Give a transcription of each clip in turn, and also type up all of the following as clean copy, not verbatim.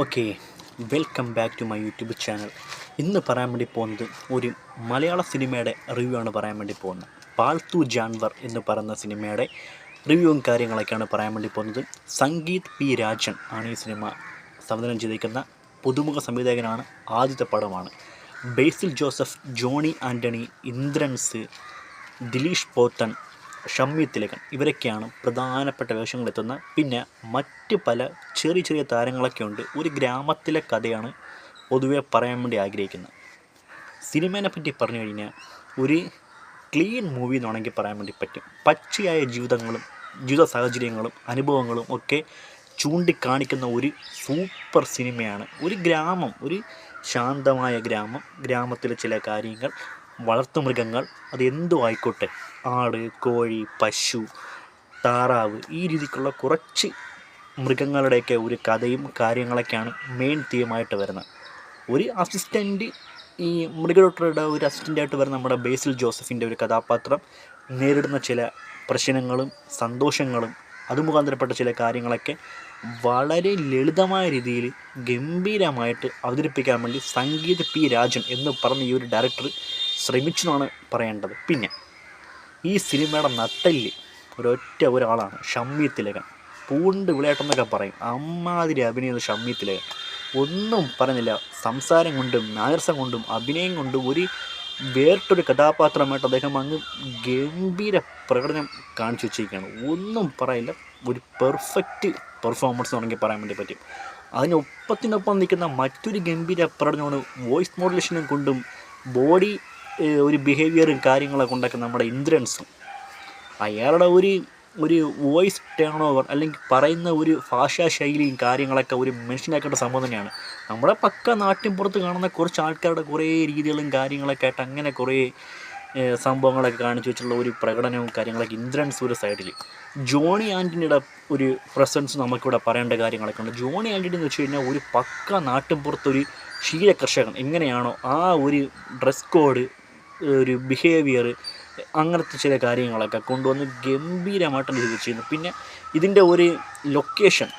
Okay, welcome back to my YouTube channel. ഇന്ന് പറയാൻ വേണ്ടി പോകുന്നത് ഒരു മലയാള സിനിമയുടെ റിവ്യൂ ആണ് പറയാൻ വേണ്ടി പോകുന്നത്. പാൾതു ജാൻവർ എന്ന് പറയുന്ന സിനിമയുടെ റിവ്യൂവും കാര്യങ്ങളൊക്കെയാണ് പറയാൻ വേണ്ടി പോകുന്നത്. സംഗീത് പി രാജൻ ആണ് ഈ സിനിമ സംവിധാനം ചെയ്തിരിക്കുന്ന പുതുമുഖ സംവിധായകനാണ്. ആദ്യത്തെ പടമാണ്. ബേസിൽ ജോസഫ്, ജോണി ആൻ്റണി, ഇന്ദ്രൻസ്, ദിലീഷ് പോത്തൻ, ഷമ്മി തിലകൻ ഇവരൊക്കെയാണ് പ്രധാനപ്പെട്ട വേഷങ്ങളെത്തുന്ന. പിന്നെ മറ്റ് പല ചെറിയ ചെറിയ താരങ്ങളൊക്കെ ഉണ്ട്. ഒരു ഗ്രാമത്തിലെ കഥയാണ് പൊതുവെ പറയാൻ വേണ്ടി ആഗ്രഹിക്കുന്നത്. സിനിമേനെ പറ്റി പറഞ്ഞു കഴിഞ്ഞാൽ ഒരു ക്ലീൻ മൂവി എന്ന് വേണമെങ്കിൽ പറയാൻ വേണ്ടി പറ്റും. പച്ചയായ ജീവിത സാഹചര്യങ്ങളും അനുഭവങ്ങളും ഒക്കെ ചൂണ്ടിക്കാണിക്കുന്ന ഒരു സൂപ്പർ സിനിമയാണ്. ഒരു ഗ്രാമം, ഒരു ശാന്തമായ ഗ്രാമത്തിലെ ചില കാര്യങ്ങൾ, വളർത്തുമൃഗങ്ങൾ, അതെന്തും ആയിക്കോട്ടെ, ആട്, കോഴി, പശു, താറാവ്, ഈ രീതിക്കുള്ള കുറച്ച് മൃഗങ്ങളുടെയൊക്കെ ഒരു കഥയും കാര്യങ്ങളൊക്കെയാണ് മെയിൻ തീമായിട്ട് വരുന്നത്. ഒരു അസിസ്റ്റൻ്റ്, ഈ മൃഗ ഡോക്ടറുടെ ഒരു അസിസ്റ്റൻ്റായിട്ട് വരുന്ന നമ്മുടെ ബേസിൽ ജോസഫിൻ്റെ ഒരു കഥാപാത്രം നേരിടുന്ന ചില പ്രശ്നങ്ങളും സന്തോഷങ്ങളും അത് മുഖാന്തരപ്പെട്ട ചില കാര്യങ്ങളൊക്കെ വളരെ ലളിതമായ രീതിയിൽ ഗംഭീരമായിട്ട് അവതരിപ്പിക്കാൻ വേണ്ടി സംഗീത് പി രാജൻ എന്ന് പറഞ്ഞ ഈ ഒരു ഡയറക്ടർ ശ്രമിച്ചെന്നാണ് പറയേണ്ടത്. പിന്നെ ഈ സിനിമയുടെ നട്ടെല്ല് ഒരാളാണ്, ഷമ്മി തിലകൻ. പൂണ്ട് വിളയാട്ടെന്നൊക്കെ പറയും, അമ്മാതിരി അഭിനയം ഷമ്മി തിലകൻ. ഒന്നും പറയുന്നില്ല. സംസാരം കൊണ്ടും നായർസം കൊണ്ടും അഭിനയം കൊണ്ടും ഒരു വേറിട്ടൊരു കഥാപാത്രമായിട്ട് അദ്ദേഹം അങ്ങ് ഗംഭീര പ്രകടനം കാണിച്ചു വെച്ചിരിക്കുകയാണ്. ഒന്നും പറയില്ല. ഒരു പെർഫെക്റ്റ് പെർഫോമൻസ് വേണമെങ്കിൽ പറയാൻ വേണ്ടി പറ്റും. അതിനൊപ്പത്തിനൊപ്പം നിൽക്കുന്ന മറ്റൊരു ഗംഭീര പ്രകടനമാണ് വോയിസ് മോഡുലേഷനും കൊണ്ടും ബോഡി ഒരു ബിഹേവിയറും കാര്യങ്ങളൊക്കെ കൊണ്ടൊക്കെ നമ്മുടെ ഇന്ദ്രൻസും. അയാളുടെ ഒരു വോയിസ് ടേൺ ഓവർ, അല്ലെങ്കിൽ പറയുന്ന ഒരു ഭാഷാ ശൈലിയും കാര്യങ്ങളൊക്കെ ഒരു മനുഷ്യനാക്കേണ്ട സംഭവം തന്നെയാണ്. നമ്മുടെ പക്ക നാട്ടിൻപുറത്ത് കാണുന്ന കുറച്ച് ആൾക്കാരുടെ കുറേ രീതികളും കാര്യങ്ങളൊക്കെ ആയിട്ട് അങ്ങനെ കുറേ സംഭവങ്ങളൊക്കെ കാണിച്ചു വെച്ചിട്ടുള്ള ഒരു പ്രകടനവും കാര്യങ്ങളൊക്കെ ഇന്ദ്രൻസ് ഒരു സൈഡിൽ. ജോണി ആൻ്റണിയുടെ ഒരു പ്രസൻസ് നമുക്കിവിടെ പറയേണ്ട കാര്യങ്ങളൊക്കെ ഉണ്ട്. ജോണി ആൻ്റണി എന്ന് വെച്ച് കഴിഞ്ഞാൽ ഒരു പക്ക നാട്ടിൻപുറത്തൊരു ക്ഷീര കർഷകൻ എങ്ങനെയാണോ ആ ഒരു ഡ്രസ് കോഡ്, ഒരു ബിഹേവിയർ, അങ്ങനത്തെ ചില കാര്യങ്ങളൊക്കെ കൊണ്ടുവന്ന് ഗംഭീരമായിട്ടാണ് ഇത് ചെയ്യുന്നു. പിന്നെ ഇതിൻ്റെ ഒരു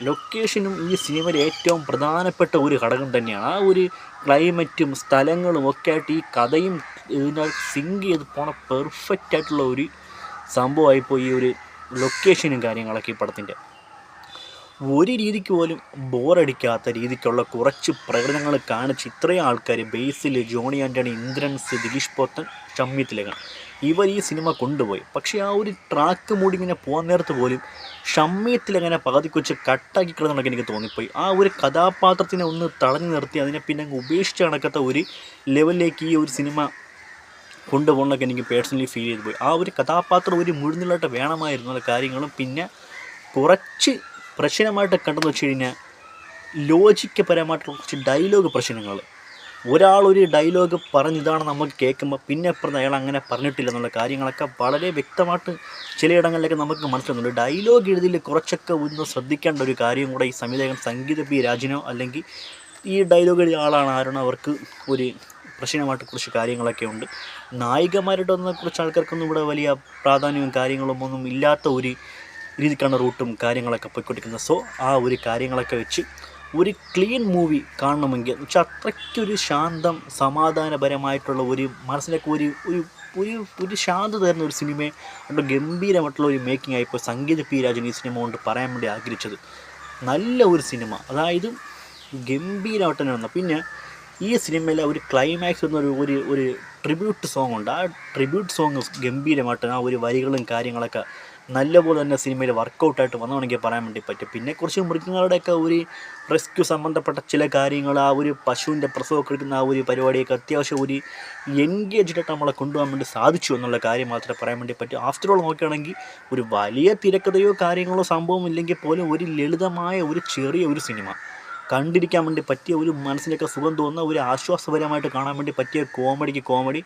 ലൊക്കേഷനും ഈ സിനിമയിൽ ഏറ്റവും പ്രധാനപ്പെട്ട ഒരു ഘടകം തന്നെയാണ്. ആ ഒരു ക്ലൈമറ്റും സ്ഥലങ്ങളും ഒക്കെ ആയിട്ട് ഈ കഥയും ഇതിനകത്ത് സിങ്ക് ചെയ്ത് പോണ പെർഫെക്റ്റ് ആയിട്ടുള്ള ഒരു സംഭവമായിപ്പോൾ ഈ ഒരു ലൊക്കേഷനും കാര്യങ്ങളൊക്കെ ഈ പടത്തിൻ്റെ. ഒരു രീതിക്ക് പോലും ബോറടിക്കാത്ത രീതിക്കുള്ള കുറച്ച് പ്രകടനങ്ങൾ കാണിച്ച് ഇത്രയും ആൾക്കാർ, ബേസിൽ, ജോണി ആൻ്റണി, ഇന്ദ്രൻസ്, ദിലീഷ് പോത്തൻ, ഷമ്മി തിലകൻ, ഇവർ ഈ സിനിമ കൊണ്ടുപോയി. പക്ഷേ ആ ഒരു ട്രാക്ക് മൂടി ഇങ്ങനെ പോകാൻ നേരത്ത് പോലും ഷമ്മി തിലകനെ പകുതിക്ക് വെച്ച് കട്ടാക്കി കിടന്നതൊക്കെ എനിക്ക് തോന്നിപ്പോയി. ആ ഒരു കഥാപാത്രത്തിനെ ഒന്ന് തടഞ്ഞു നിർത്തി അതിനെ പിന്നെ അങ്ങ് ഉപേക്ഷിച്ച് നടക്കാത്ത ഒരു ലെവലിലേക്ക് ഈ ഒരു സിനിമ കൊണ്ടുപോകണമെന്നൊക്കെ എനിക്ക് പേഴ്സണലി ഫീൽ ചെയ്തു പോയി. ആ ഒരു കഥാപാത്രം ഒരു മുഴുന്നിലായിട്ട് വേണമായിരുന്നു കാര്യങ്ങളും. പിന്നെ കുറച്ച് പ്രശ്നമായിട്ട് കണ്ടെന്ന് വെച്ച് കഴിഞ്ഞാൽ ലോജിക്ക് പരമായിട്ടുള്ള കുറച്ച് ഡയലോഗ് പ്രശ്നങ്ങൾ. ഒരാളൊരു ഡയലോഗ് പറഞ്ഞിതാണ് നമുക്ക് കേൾക്കുമ്പോൾ പിന്നെ അപ്പുറത്ത് അയാൾ അങ്ങനെ പറഞ്ഞിട്ടില്ല എന്നുള്ള കാര്യങ്ങളൊക്കെ വളരെ വ്യക്തമായിട്ട് ചിലയിടങ്ങളിലൊക്കെ നമുക്ക് മനസ്സിലാകുന്നുണ്ട്. ഡയലോഗ് എഴുതിയിൽ കുറച്ചൊക്കെ ഒന്ന് ശ്രദ്ധിക്കേണ്ട ഒരു കാര്യം കൂടെ ഈ സംവിധായകൻ സംഗീത് പി രാജനോ അല്ലെങ്കിൽ ഈ ഡയലോഗ് എഴുതിയ ആരാണോ അവർക്ക് ഒരു പ്രശ്നമായിട്ട് കുറച്ച് കാര്യങ്ങളൊക്കെ ഉണ്ട്. നായികമാരുടെ ഒന്നും കുറച്ച് ആൾക്കാർക്കൊന്നും ഇവിടെ വലിയ പ്രാധാന്യവും കാര്യങ്ങളും ഒന്നും ഇല്ലാത്ത ഒരു രീതിക്കാണ് റൂട്ടും കാര്യങ്ങളൊക്കെ പോയിക്കൊണ്ടിരിക്കുന്നത്. സോ ആ ഒരു കാര്യങ്ങളൊക്കെ വെച്ച് ഒരു ക്ലീൻ മൂവി കാണണമെങ്കിൽ എന്ന് വെച്ചാൽ അത്രയ്ക്കൊരു ശാന്തം സമാധാനപരമായിട്ടുള്ള ഒരു മനസ്സിലേക്ക് ഒരു ഒരു ഒരു ഒരു ശാന്ത തരുന്ന ഒരു സിനിമയെ കൊണ്ട് ഗംഭീരമായിട്ടുള്ള ഒരു മേക്കിംഗ് ആയിപ്പോൾ സംഗീത് പി രാജൻ ഈ സിനിമ കൊണ്ട് പറയാൻ വേണ്ടി ആഗ്രഹിച്ചത്. നല്ല ഒരു സിനിമ, അതായത് ഗംഭീരമായിട്ട് തന്നെ വന്നു. പിന്നെ ഈ സിനിമയിലെ ഒരു ക്ലൈമാക്സ് എന്നൊരു ഒരു ഒരു ട്രിബ്യൂട്ട് സോങ് ഉണ്ട്. ആ ട്രിബ്യൂട്ട് സോങ് ഗംഭീരമായിട്ട് ആ ഒരു വരികളും കാര്യങ്ങളൊക്കെ നല്ലപോലെ തന്നെ സിനിമയിൽ വർക്കൗട്ടായിട്ട് വന്നതാണെങ്കിൽ പറയാൻ വേണ്ടി പറ്റും. പിന്നെ കുറച്ച് മൃഗങ്ങളുടെയൊക്കെ ഒരു റെസ്ക്യൂ സംബന്ധപ്പെട്ട ചില കാര്യങ്ങൾ, ആ ഒരു പശുവിൻ്റെ പ്രസവമൊക്കെ എടുക്കുന്ന ആ ഒരു പരിപാടിയൊക്കെ അത്യാവശ്യം ഒരു എൻഗേജ്ഡായിട്ട് നമ്മളെ കൊണ്ടുപോകാൻ വേണ്ടി സാധിച്ചു എന്നുള്ള കാര്യം മാത്രമേ പറയാൻ വേണ്ടി പറ്റൂ. ആഫ്റ്റർ ഓൾ നോക്കുകയാണെങ്കിൽ ഒരു വലിയ തിരക്കഥയോ കാര്യങ്ങളോ സംഭവം ഇല്ലെങ്കിൽ പോലും ഒരു ലളിതമായ ഒരു ചെറിയ ഒരു സിനിമ കണ്ടിരിക്കാൻ വേണ്ടി പറ്റിയ, ഒരു മനസ്സിനൊക്കെ സുഖം തോന്നുന്ന, ഒരു ആശ്വാസപരമായിട്ട് കാണാൻ വേണ്ടി പറ്റിയ കോമഡി,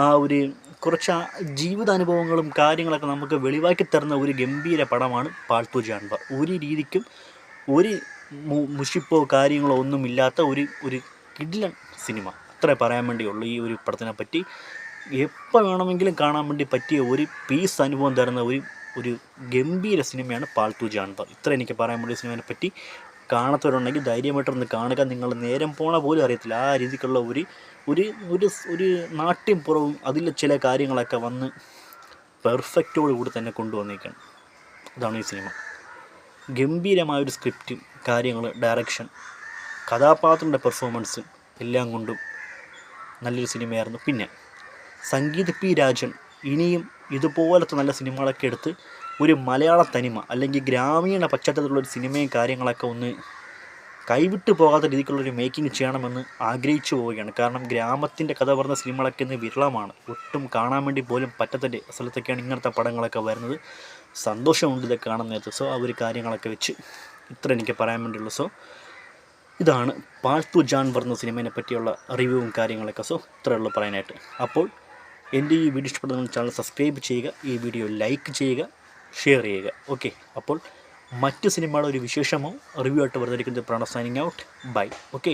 ആ ഒരു കുറച്ച് ജീവിതാനുഭവങ്ങളും കാര്യങ്ങളൊക്കെ നമുക്ക് വെളിവാക്കി തരുന്ന ഒരു ഗംഭീര പടമാണ് പാൾതു ജാൻവർ. ഒരു രീതിക്കും ഒരു മുഷിപ്പോ കാര്യങ്ങളോ ഒന്നുമില്ലാത്ത ഒരു കിടിലൻ സിനിമ, അത്രേ പറയാൻ വേണ്ടിയുള്ളൂ ഈ ഒരു പടത്തിനെ പറ്റി. എപ്പോൾ വേണമെങ്കിലും കാണാൻ വേണ്ടി പറ്റിയ ഒരു പീസ് അനുഭവം തരുന്ന ഒരു ഗംഭീര സിനിമയാണ് പാൾതു ജാൻവർ. ഇത്ര എനിക്ക് പറയാൻ വേണ്ടി സിനിമയെ പറ്റി. കാണാത്തവരുണ്ടെങ്കിൽ ധൈര്യമായിട്ടൊന്ന് കാണുക. നിങ്ങൾ നേരം പോണ പോലും അറിയത്തില്ല. ആ രീതിക്കുള്ള ഒരു ഒരു ഒരു ഒരു നാട്യം പുറവും അതിൽ ചില കാര്യങ്ങളൊക്കെ വന്ന് പെർഫെക്റ്റോട് കൂടി തന്നെ കൊണ്ടുവന്നേക്കാണ്. അതാണ് ഈ സിനിമ. ഗംഭീരമായൊരു സ്ക്രിപ്റ്റ്, കാര്യങ്ങൾ, ഡയറക്ഷൻ, കഥാപാത്രങ്ങളുടെ പെർഫോമൻസ് എല്ലാം കൊണ്ടും നല്ലൊരു സിനിമയായിരുന്നു. പിന്നെ സംഗീത് പി രാജൻ ഇനിയും ഇതുപോലത്തെ നല്ല സിനിമകളൊക്കെ എടുത്ത് ഒരു മലയാള തനിമ അല്ലെങ്കിൽ ഗ്രാമീണ പശ്ചാത്തലത്തിലുള്ളൊരു സിനിമയും കാര്യങ്ങളൊക്കെ ഒന്ന് കൈവിട്ട് പോകാത്ത രീതിക്കുള്ളൊരു മേക്കിംഗ് ചെയ്യണമെന്ന് ആഗ്രഹിച്ചു പോവുകയാണ്. കാരണം ഗ്രാമത്തിൻ്റെ കഥ പറഞ്ഞ സിനിമകളൊക്കെ ഇന്ന് വിരളമാണ്. ഒട്ടും കാണാൻ വേണ്ടി പോലും പറ്റാത്ത സ്ഥലത്തൊക്കെയാണ് ഇങ്ങനത്തെ പടങ്ങളൊക്കെ വരുന്നത്. സന്തോഷമുണ്ട് ഇതൊക്കെ കാണുന്ന നേരത്ത്. സോ ആ ഒരു കാര്യങ്ങളൊക്കെ വെച്ച് ഇത്ര എനിക്ക് പറയാൻ വേണ്ടിയുള്ളൂ. സോ ഇതാണ് പാൾത്തു ജാൻവർ എന്ന സിനിമയെ പറ്റിയുള്ള റിവ്യൂവും കാര്യങ്ങളൊക്കെ. സോ ഇത്രയേ ഉള്ളൂ പറയാനായിട്ട്. അപ്പോൾ എൻ്റെ ഈ വീഡിയോ ഇഷ്ടപ്പെടുന്ന ചാനൽ സബ്സ്ക്രൈബ് ചെയ്യുക, ഈ വീഡിയോ ലൈക്ക് ചെയ്യുക, ഷെയർ ചെയ്യുക. ഓക്കെ, അപ്പോൾ മറ്റ് സിനിമയുടെ ഒരു വിശേഷമോ റിവ്യൂ ആയിട്ട് വരുന്നതായിരിക്കും. Pranav signing out. Bye. Okay.